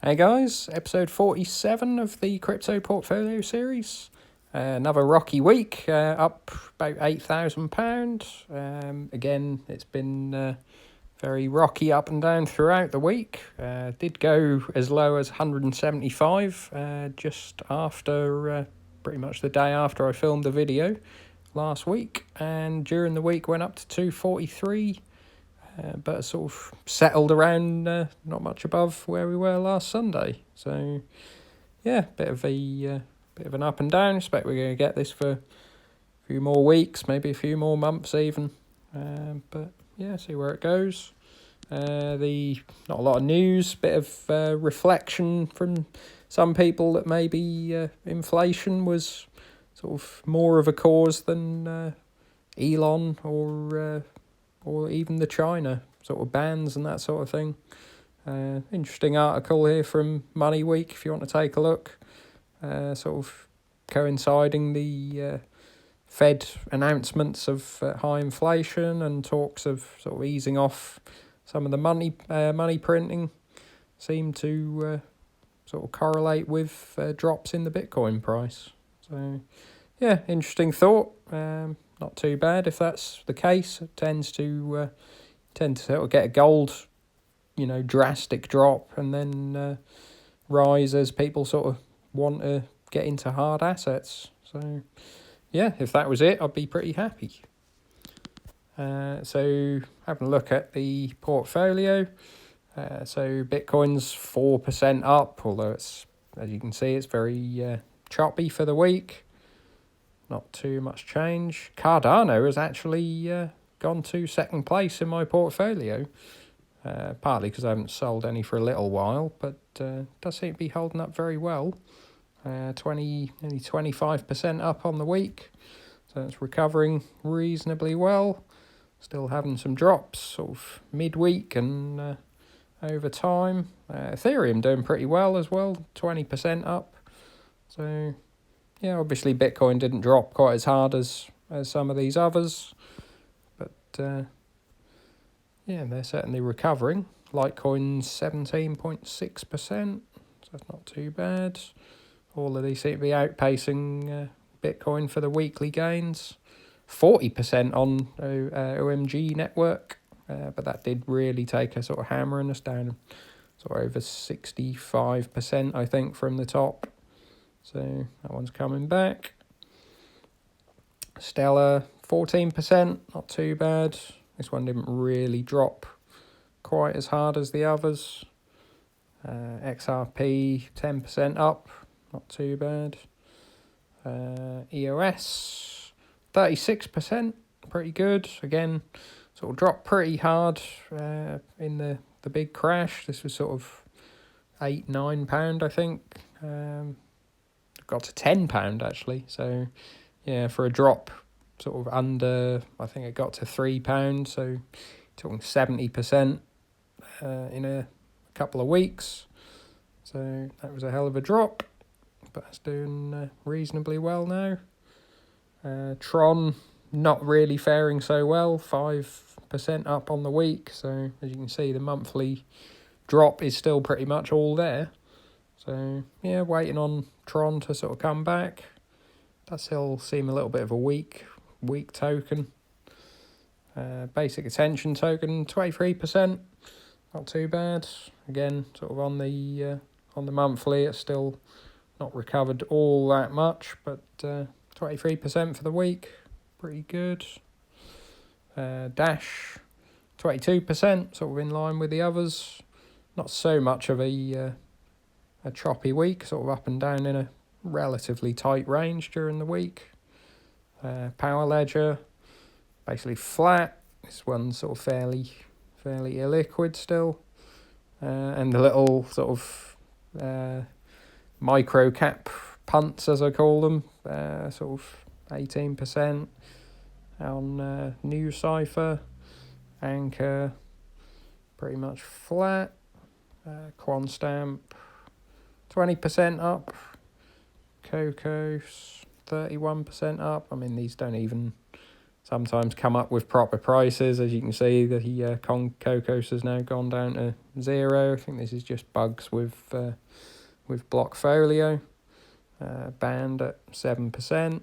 Hey guys, episode 47 of the Crypto Portfolio series. Another rocky week, up about £8,000. Again, it's been very rocky up and down throughout the week. Did go as low as 175 just after, pretty much the day after I filmed the video last week. And during the week went up to 243. But sort of settled around not much above where we were last Sunday. So, yeah, bit of an up and down. I expect we're going to get this for a few more weeks, maybe a few more months even. But yeah, see where it goes. Not a lot of news. Bit of reflection from some people that maybe inflation was sort of more of a cause than Elon or even the China sort of bans and that sort of thing. Interesting article here from Money Week, if you want to take a look. Sort of coinciding the Fed announcements of high inflation and talks of sort of easing off some of the money printing seem to sort of correlate with drops in the Bitcoin price. So, yeah, interesting thought. Not too bad if that's the case. It tends to sort of get a gold, drastic drop and then rise as people sort of want to get into hard assets. So, yeah, if that was it, I'd be pretty happy. So having a look at the portfolio. So Bitcoin's 4% up, although it's, as you can see, it's very choppy for the week. Not too much change. Cardano has actually gone to second place in my portfolio, partly because I haven't sold any for a little while, but does seem to be holding up very well. Nearly 25% up on the week, so it's recovering reasonably well. Still having some drops sort of midweek and over time. Ethereum doing pretty well as well, 20% up. So yeah, obviously Bitcoin didn't drop quite as hard as some of these others, but yeah, they're certainly recovering. Litecoin's 17.6%, so that's not too bad. All of these seem to be outpacing Bitcoin for the weekly gains. 40% on OMG network, but that did really take a sort of hammering us down, sort of over 65%, I think, from the top. So that one's coming back. Stellar, 14%, not too bad. This one didn't really drop quite as hard as the others. XRP, 10% up, not too bad. EOS, 36%, pretty good. Again, sort of dropped pretty hard in the big crash. This was sort of £8-9, I think. Got to £10 actually, so yeah, for a drop sort of under, I think it got to £3, so talking 70% in a couple of weeks, so that was a hell of a drop, but it's doing reasonably well now. TRON not really faring so well, 5% up on the week, so as you can see the monthly drop is still pretty much all there. So, yeah, waiting on TRON to sort of come back. Does still seem a little bit of a weak token. Basic attention token, 23%. Not too bad. Again, sort of on the monthly, it's still not recovered all that much, but 23% for the week, pretty good. Dash, 22%, sort of in line with the others. Not so much of a choppy week, sort of up and down in a relatively tight range during the week. Power Ledger, basically flat. This one's sort of fairly illiquid still. And the little sort of micro cap punts, as I call them, sort of 18% on New Cipher. Anchor, pretty much flat. Quantstamp, 20% up. Cocos, 31% up. I mean, these don't even sometimes come up with proper prices. As you can see, the Cocos has now gone down to 0. I think this is just bugs with Blockfolio. Banned at 7%,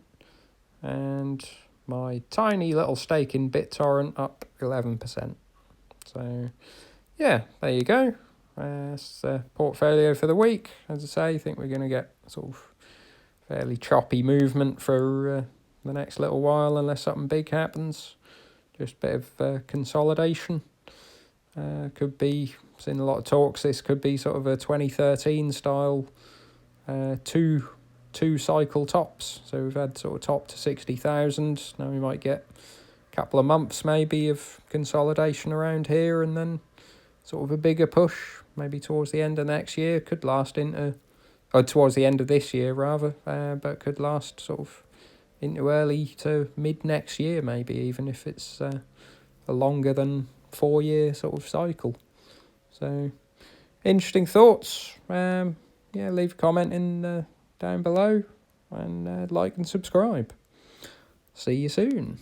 and my tiny little stake in BitTorrent up 11%. So yeah, there you go. That's the portfolio for the week. As I say, I think we're going to get sort of fairly choppy movement for the next little while, unless something big happens. Just a bit of consolidation. Could be, seen a lot of talks, this could be sort of a 2013 style two cycle tops. So we've had sort of top to 60,000. Now we might get a couple of months maybe of consolidation around here, and then sort of a bigger push maybe towards the end of next year. Could last into, or towards the end of this year rather, but could last sort of into early to mid next year maybe, even if it's a longer than 4-year sort of cycle. So interesting thoughts. Yeah, leave a comment in down below, and like and subscribe. See you soon.